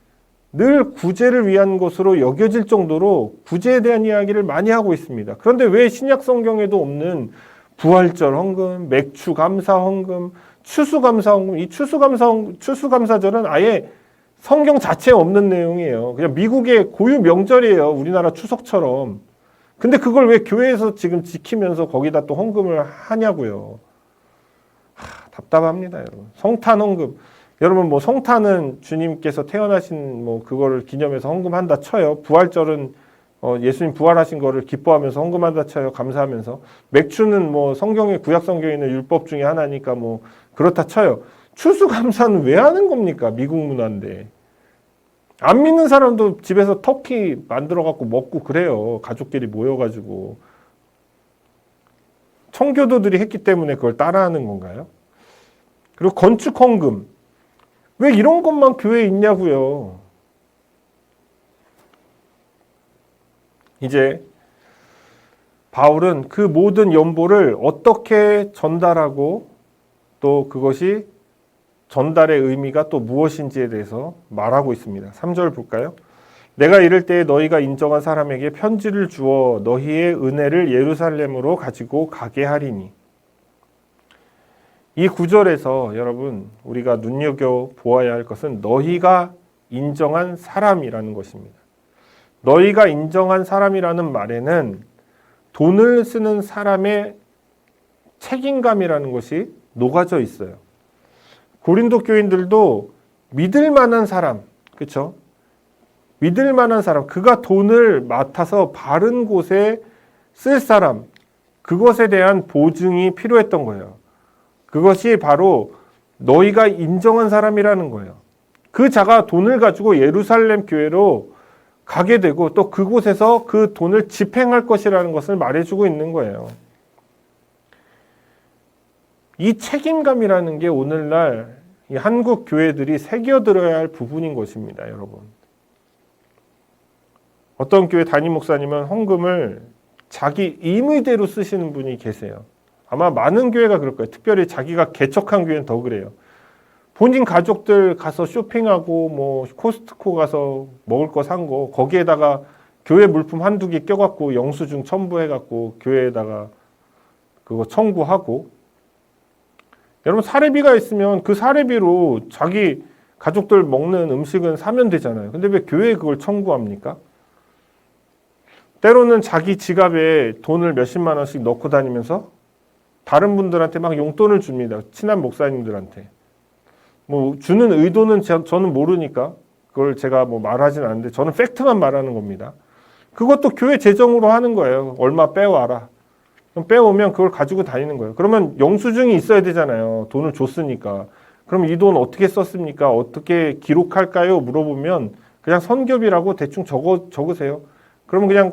늘 구제를 위한 것으로 여겨질 정도로 구제에 대한 이야기를 많이 하고 있습니다. 그런데 왜 신약 성경에도 없는 부활절 헌금, 맥주 감사 헌금, 추수감사 헌금, 이 추수감사절은 아예 성경 자체에 없는 내용이에요. 그냥 미국의 고유 명절이에요. 우리나라 추석처럼. 근데 그걸 왜 교회에서 지금 지키면서 거기다 또 헌금을 하냐고요. 답답합니다, 여러분. 성탄 헌금. 여러분, 뭐 성탄은 주님께서 태어나신 뭐 그거를 기념해서 헌금한다 쳐요. 부활절은 예수님 부활하신 거를 기뻐하면서 헌금한다 쳐요. 감사하면서. 맥주는 뭐 성경의 구약 성경에 있는 율법 중에 하나니까 뭐 그렇다 쳐요. 추수감사는 왜 하는 겁니까? 미국 문화인데. 안 믿는 사람도 집에서 터키 만들어 갖고 먹고 그래요. 가족끼리 모여가지고. 청교도들이 했기 때문에 그걸 따라하는 건가요? 그리고 건축 헌금. 왜 이런 것만 교회에 있냐고요. 이제 바울은 그 모든 연보를 어떻게 전달하고 또 그것이 전달의 의미가 또 무엇인지에 대해서 말하고 있습니다. 3절 볼까요? 내가 이를 때에 너희가 인정한 사람에게 편지를 주어 너희의 은혜를 예루살렘으로 가지고 가게 하리니. 이 구절에서 여러분, 우리가 눈여겨보아야 할 것은 너희가 인정한 사람이라는 것입니다. 너희가 인정한 사람이라는 말에는 돈을 쓰는 사람의 책임감이라는 것이 녹아져 있어요. 고린도 교인들도 믿을 만한 사람, 그렇죠? 믿을 만한 사람, 그가 돈을 맡아서 바른 곳에 쓸 사람, 그것에 대한 보증이 필요했던 거예요. 그것이 바로 너희가 인정한 사람이라는 거예요. 그 자가 돈을 가지고 예루살렘 교회로 가게 되고 또 그곳에서 그 돈을 집행할 것이라는 것을 말해주고 있는 거예요. 이 책임감이라는 게 오늘날 이 한국 교회들이 새겨들어야 할 부분인 것입니다, 여러분. 어떤 교회 담임 목사님은 헌금을 자기 임의대로 쓰시는 분이 계세요. 아마 많은 교회가 그럴 거예요. 특별히 자기가 개척한 교회는 더 그래요. 본인 가족들 가서 쇼핑하고 뭐 코스트코 가서 먹을 거 산 거 거기에다가 교회 물품 한두 개 껴갖고 영수증 첨부해갖고 교회에다가 그거 청구하고, 여러분 사례비가 있으면 그 사례비로 자기 가족들 먹는 음식은 사면 되잖아요. 근데 왜 교회에 그걸 청구합니까? 때로는 자기 지갑에 돈을 몇십만 원씩 넣고 다니면서 다른 분들한테 막 용돈을 줍니다. 친한 목사님들한테. 뭐 주는 의도는 저는 모르니까 그걸 제가 뭐 말하진 않는데 저는 팩트만 말하는 겁니다. 그것도 교회 재정으로 하는 거예요. 얼마 빼와라. 그럼 빼오면 그걸 가지고 다니는 거예요. 그러면 영수증이 있어야 되잖아요. 돈을 줬으니까. 그럼 이 돈 어떻게 썼습니까? 어떻게 기록할까요? 물어보면 그냥 선교비라고 대충 적으세요. 그러면 그냥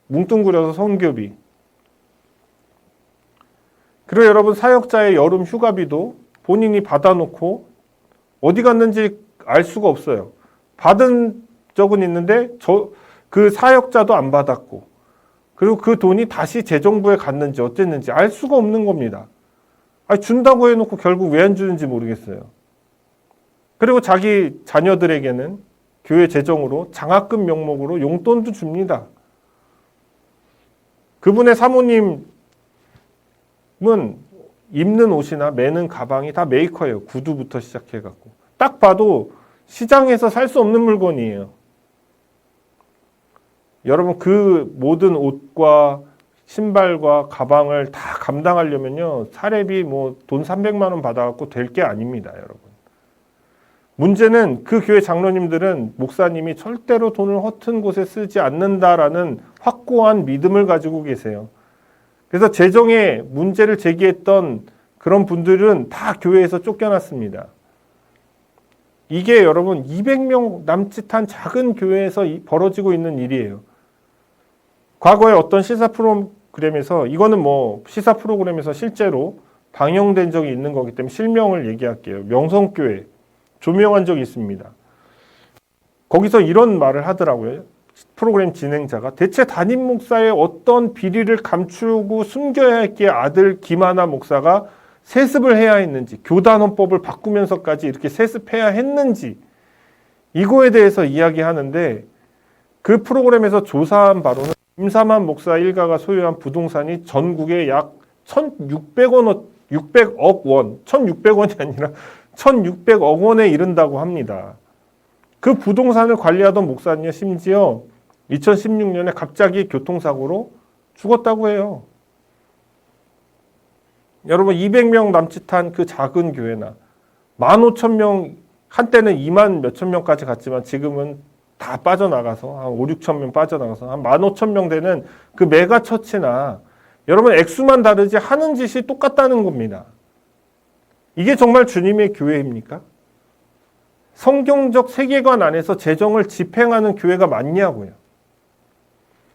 뭉뚱그려서 선교비. 그리고 여러분 사역자의 여름 휴가비도 본인이 받아놓고 어디 갔는지 알 수가 없어요. 받은 적은 있는데 그 사역자도 안 받았고, 그리고 그 돈이 다시 재정부에 갔는지 어땠는지 알 수가 없는 겁니다. 아니, 준다고 해놓고 결국 왜 안 주는지 모르겠어요. 그리고 자기 자녀들에게는 교회 재정으로 장학금 명목으로 용돈도 줍니다. 그분의 사모님은 입는 옷이나 매는 가방이 다 메이커예요. 구두부터 시작해갖고. 딱 봐도 시장에서 살 수 없는 물건이에요. 여러분 그 모든 옷과 신발과 가방을 다 감당하려면요. 사례비 뭐 돈 300만 원 받아갖고 될 게 아닙니다, 여러분. 문제는 그 교회 장로님들은 목사님이 절대로 돈을 허튼 곳에 쓰지 않는다라는 확고한 믿음을 가지고 계세요. 그래서 재정에 문제를 제기했던 그런 분들은 다 교회에서 쫓겨났습니다. 이게 여러분 200명 남짓한 작은 교회에서 벌어지고 있는 일이에요. 과거에 어떤 시사 프로그램에서, 이거는 뭐 시사 프로그램에서 실제로 방영된 적이 있는 거기 때문에 실명을 얘기할게요. 명성교회 조명한 적이 있습니다. 거기서 이런 말을 하더라고요. 프로그램 진행자가 대체 담임 목사의 어떤 비리를 감추고 숨겨야 했기에 아들 김하나 목사가 세습을 해야 했는지, 교단헌법을 바꾸면서까지 이렇게 세습해야 했는지, 이거에 대해서 이야기하는데 그 프로그램에서 조사한 바로는 김삼한 목사 일가가 소유한 부동산이 전국에 약 600억 원, 1600원이 아니라 1600억 원에 이른다고 합니다. 그 부동산을 관리하던 목사는요, 심지어 2016년에 갑자기 교통사고로 죽었다고 해요. 여러분 200명 남짓한 그 작은 교회나 15,000명, 한때는 2만 몇천 명까지 갔지만 지금은 다 빠져나가서 한 5, 6천 명 빠져나가서 한 15,000명 되는 그 메가처치나, 여러분 액수만 다르지 하는 짓이 똑같다는 겁니다. 이게 정말 주님의 교회입니까? 성경적 세계관 안에서 재정을 집행하는 교회가 맞냐고요.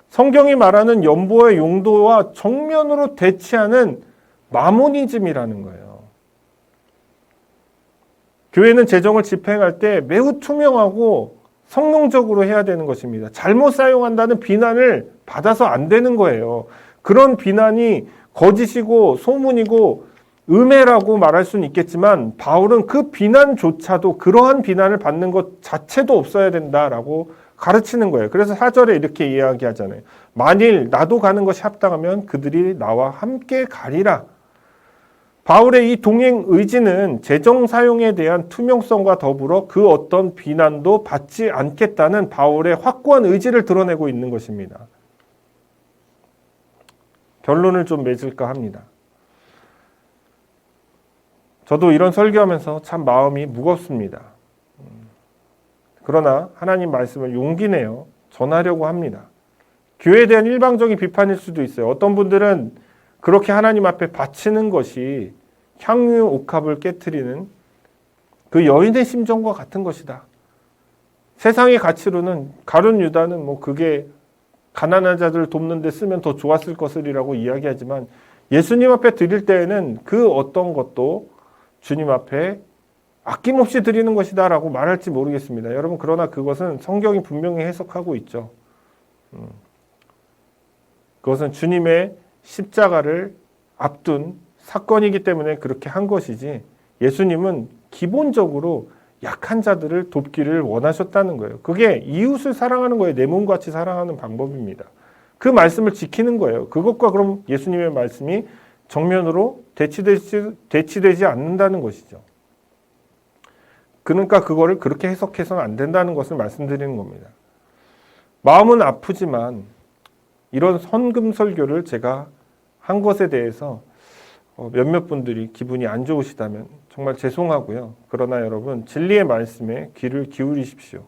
성경이 말하는 연보의 용도와 정면으로 대치하는 마모니즘이라는 거예요. 교회는 재정을 집행할 때 매우 투명하고 성경적으로 해야 되는 것입니다. 잘못 사용한다는 비난을 받아서 안 되는 거예요. 그런 비난이 거짓이고 소문이고 음해라고 말할 수는 있겠지만 바울은 그 비난조차도, 그러한 비난을 받는 것 자체도 없어야 된다라고 가르치는 거예요. 그래서 4절에 이렇게 이야기하잖아요. 만일 나도 가는 것이 합당하면 그들이 나와 함께 가리라. 바울의 이 동행 의지는 재정 사용에 대한 투명성과 더불어 그 어떤 비난도 받지 않겠다는 바울의 확고한 의지를 드러내고 있는 것입니다. 결론을 좀 맺을까 합니다. 저도 이런 설교하면서 참 마음이 무겁습니다. 그러나 하나님 말씀을 용기 내어 전하려고 합니다. 교회에 대한 일방적인 비판일 수도 있어요. 어떤 분들은 그렇게 하나님 앞에 바치는 것이 향유 옥합을 깨트리는 그 여인의 심정과 같은 것이다. 세상의 가치로는 가룟 유다는 뭐 그게 가난한 자들을 돕는 데 쓰면 더 좋았을 것이라고 이야기하지만 예수님 앞에 드릴 때에는 그 어떤 것도 주님 앞에 아낌없이 드리는 것이다 라고 말할지 모르겠습니다. 여러분, 그러나 그것은 성경이 분명히 해석하고 있죠. 그것은 주님의 십자가를 앞둔 사건이기 때문에 그렇게 한 것이지, 예수님은 기본적으로 약한 자들을 돕기를 원하셨다는 거예요. 그게 이웃을 사랑하는 거예요. 내 몸같이 사랑하는 방법입니다. 그 말씀을 지키는 거예요. 그것과 그럼 예수님의 말씀이 정면으로 대치되지 않는다는 것이죠. 그러니까 그거를 그렇게 해석해서는 안 된다는 것을 말씀드리는 겁니다. 마음은 아프지만 이런 헌금 설교를 제가 한 것에 대해서 몇몇 분들이 기분이 안 좋으시다면 정말 죄송하고요. 그러나 여러분, 진리의 말씀에 귀를 기울이십시오.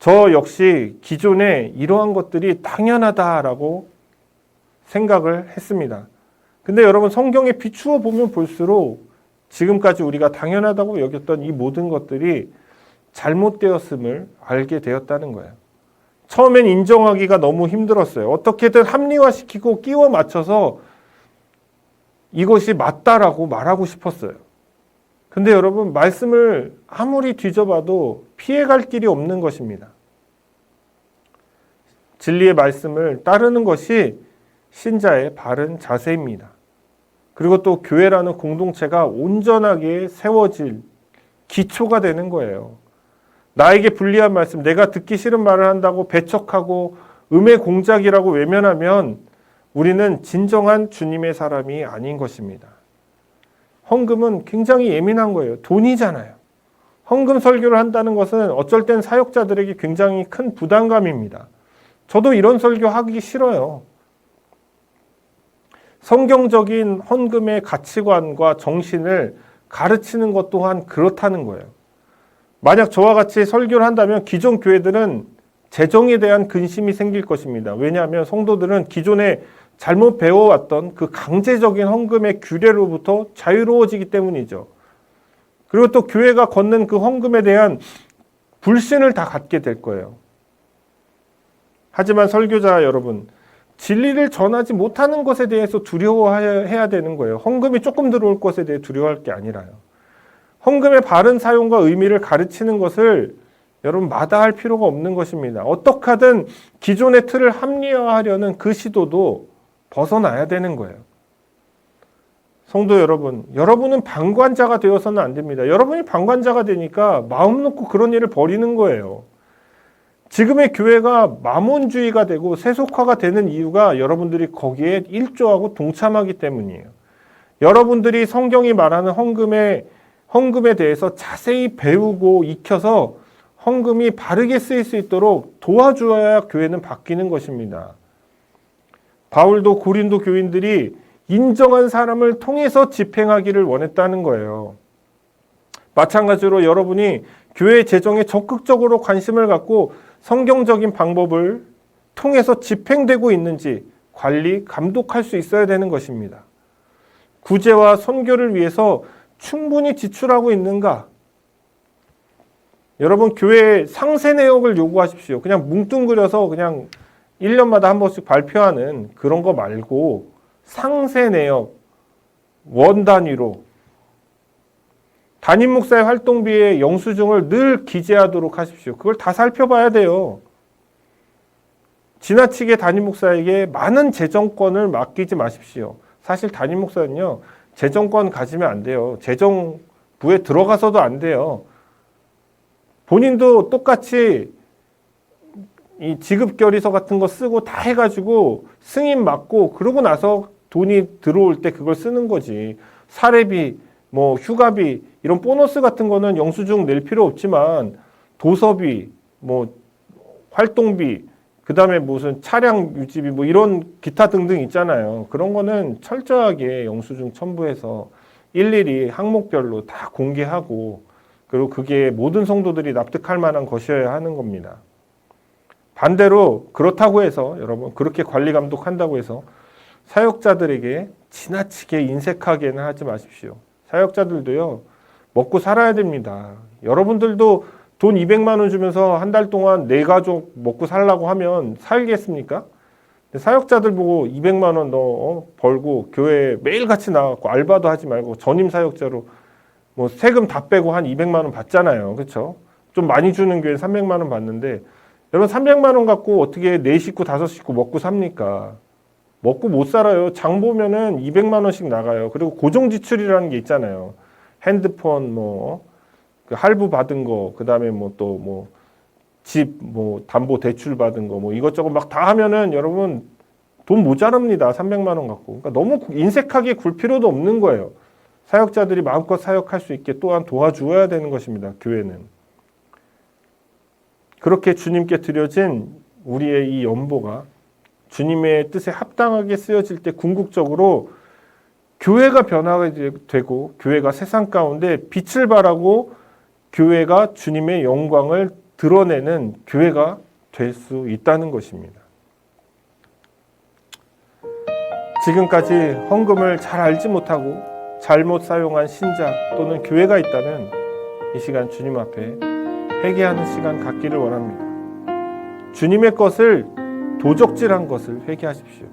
저 역시 기존에 이러한 것들이 당연하다라고 생각을 했습니다. 근데 여러분, 성경에 비추어 보면 볼수록 지금까지 우리가 당연하다고 여겼던 이 모든 것들이 잘못되었음을 알게 되었다는 거예요. 처음엔 인정하기가 너무 힘들었어요. 어떻게든 합리화시키고 끼워 맞춰서 이것이 맞다라고 말하고 싶었어요. 근데 여러분, 말씀을 아무리 뒤져봐도 피해갈 길이 없는 것입니다. 진리의 말씀을 따르는 것이 신자의 바른 자세입니다. 그리고 또 교회라는 공동체가 온전하게 세워질 기초가 되는 거예요. 나에게 불리한 말씀, 내가 듣기 싫은 말을 한다고 배척하고 음의 공작이라고 외면하면 우리는 진정한 주님의 사람이 아닌 것입니다. 헌금은 굉장히 예민한 거예요. 돈이잖아요. 헌금 설교를 한다는 것은 어쩔 땐 사역자들에게 굉장히 큰 부담감입니다. 저도 이런 설교 하기 싫어요. 성경적인 헌금의 가치관과 정신을 가르치는 것 또한 그렇다는 거예요. 만약 저와 같이 설교를 한다면 기존 교회들은 재정에 대한 근심이 생길 것입니다. 왜냐하면 성도들은 기존에 잘못 배워왔던 그 강제적인 헌금의 규례로부터 자유로워지기 때문이죠. 그리고 또 교회가 걷는 그 헌금에 대한 불신을 다 갖게 될 거예요. 하지만 설교자 여러분, 진리를 전하지 못하는 것에 대해서 두려워해야 되는 거예요. 헌금이 조금 들어올 것에 대해 두려워할 게 아니라요. 헌금의 바른 사용과 의미를 가르치는 것을 여러분 마다할 필요가 없는 것입니다. 어떻게 하든 기존의 틀을 합리화하려는 그 시도도 벗어나야 되는 거예요. 성도 여러분, 여러분은 방관자가 되어서는 안 됩니다. 여러분이 방관자가 되니까 마음 놓고 그런 일을 벌이는 거예요. 지금의 교회가 마몬주의가 되고 세속화가 되는 이유가 여러분들이 거기에 일조하고 동참하기 때문이에요. 여러분들이 성경이 말하는 헌금에 대해서 자세히 배우고 익혀서 헌금이 바르게 쓰일 수 있도록 도와줘야 교회는 바뀌는 것입니다. 바울도 고린도 교인들이 인정한 사람을 통해서 집행하기를 원했다는 거예요. 마찬가지로 여러분이 교회 재정에 적극적으로 관심을 갖고 성경적인 방법을 통해서 집행되고 있는지 관리, 감독할 수 있어야 되는 것입니다. 구제와 선교를 위해서 충분히 지출하고 있는가? 여러분, 교회에 상세 내역을 요구하십시오. 그냥 뭉뚱그려서 그냥 1년마다 한 번씩 발표하는 그런 거 말고 상세 내역, 원 단위로 담임 목사의 활동비의 영수증을 늘 기재하도록 하십시오. 그걸 다 살펴봐야 돼요. 지나치게 담임 목사에게 많은 재정권을 맡기지 마십시오. 사실 담임 목사는요, 재정권 가지면 안 돼요. 재정부에 들어가서도 안 돼요. 본인도 똑같이 이 지급결의서 같은 거 쓰고 다 해가지고 승인 받고 그러고 나서 돈이 들어올 때 그걸 쓰는 거지. 사례비, 뭐 휴가비 이런 보너스 같은 거는 영수증 낼 필요 없지만 도서비, 뭐 활동비, 그 다음에 무슨 차량 유지비 뭐 이런 기타 등등 있잖아요. 그런 거는 철저하게 영수증 첨부해서 일일이 항목별로 다 공개하고 그리고 그게 모든 성도들이 납득할 만한 것이어야 하는 겁니다. 반대로 그렇다고 해서 여러분 그렇게 관리 감독한다고 해서 사역자들에게 지나치게 인색하게는 하지 마십시오. 사역자들도요, 먹고 살아야 됩니다. 여러분들도 돈 200만 원 주면서 한 달 동안 내 가족 먹고 살라고 하면 살겠습니까? 사역자들 보고 200만 원 너 벌고 교회에 매일같이 나가고 알바도 하지 말고 전임 사역자로 뭐 세금 다 빼고 한 200만 원 받잖아요. 그렇죠? 좀 많이 주는 교회는 300만 원 받는데 여러분 300만 원 갖고 어떻게 4식구 5식구 먹고 삽니까? 먹고 못 살아요. 장 보면은 200만 원씩 나가요. 그리고 고정 지출이라는 게 있잖아요. 핸드폰 그 할부 받은 거, 그다음에 집 담보 대출 받은 거 이것저것 막 다 하면은 여러분 돈 모자랍니다. 300만 원 갖고. 그러니까 너무 인색하게 굴 필요도 없는 거예요. 사역자들이 마음껏 사역할 수 있게 또한 도와주어야 되는 것입니다. 교회는. 그렇게 주님께 드려진 우리의 이 연보가 주님의 뜻에 합당하게 쓰여질 때 궁극적으로 교회가 변화가 되고 교회가 세상 가운데 빛을 발하고 교회가 주님의 영광을 드러내는 교회가 될 수 있다는 것입니다. 지금까지 헌금을 잘 알지 못하고 잘못 사용한 신자 또는 교회가 있다면 이 시간 주님 앞에 회개하는 시간 갖기를 원합니다. 주님의 것을 도적질한 것을 회개하십시오.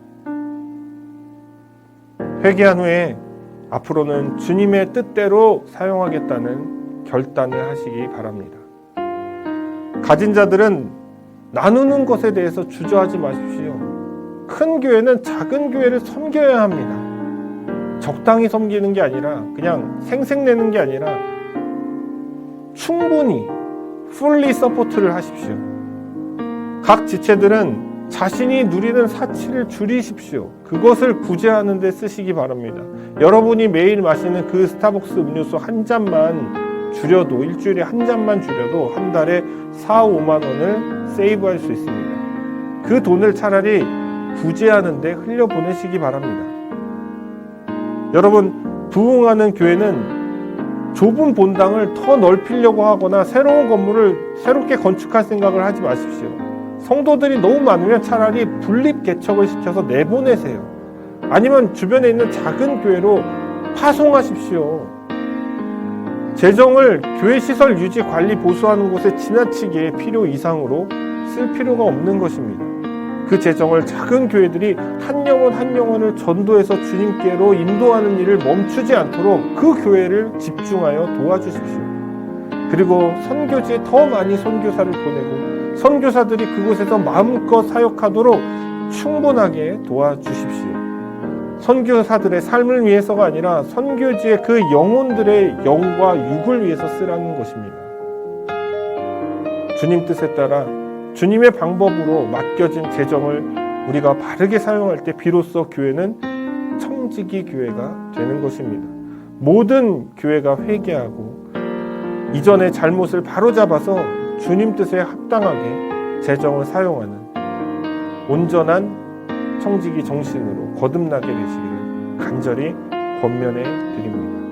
회개한 후에 앞으로는 주님의 뜻대로 사용하겠다는 결단을 하시기 바랍니다. 가진 자들은 나누는 것에 대해서 주저하지 마십시오. 큰 교회는 작은 교회를 섬겨야 합니다. 적당히 섬기는 게 아니라 그냥 생색내는 게 아니라 충분히 fully 서포트를 하십시오. 각 지체들은 자신이 누리는 사치를 줄이십시오. 그것을 구제하는 데 쓰시기 바랍니다. 여러분이 매일 마시는 그 스타벅스 음료수 한 잔만 줄여도 일주일에 한 잔만 줄여도 한 달에 4, 5만 원을 세이브할 수 있습니다. 그 돈을 차라리 구제하는 데 흘려보내시기 바랍니다. 여러분, 부흥하는 교회는 좁은 본당을 더 넓히려고 하거나 새로운 건물을 새롭게 건축할 생각을 하지 마십시오. 성도들이 너무 많으면 차라리 분립 개척을 시켜서 내보내세요. 아니면 주변에 있는 작은 교회로 파송하십시오. 재정을 교회 시설 유지 관리 보수하는 곳에 지나치게 필요 이상으로 쓸 필요가 없는 것입니다. 그 재정을 작은 교회들이 한 영혼 한 영혼을 전도해서 주님께로 인도하는 일을 멈추지 않도록 그 교회를 집중하여 도와주십시오. 그리고 선교지에 더 많이 선교사를 보내고 선교사들이 그곳에서 마음껏 사역하도록 충분하게 도와주십시오. 선교사들의 삶을 위해서가 아니라 선교지의 그 영혼들의 영과 육을 위해서 쓰라는 것입니다. 주님 뜻에 따라 주님의 방법으로 맡겨진 재정을 우리가 바르게 사용할 때 비로소 교회는 청지기 교회가 되는 것입니다. 모든 교회가 회개하고 이전의 잘못을 바로잡아서 주님 뜻에 합당하게 재정을 사용하는 온전한 청지기 정신으로 거듭나게 되시기를 간절히 권면해 드립니다.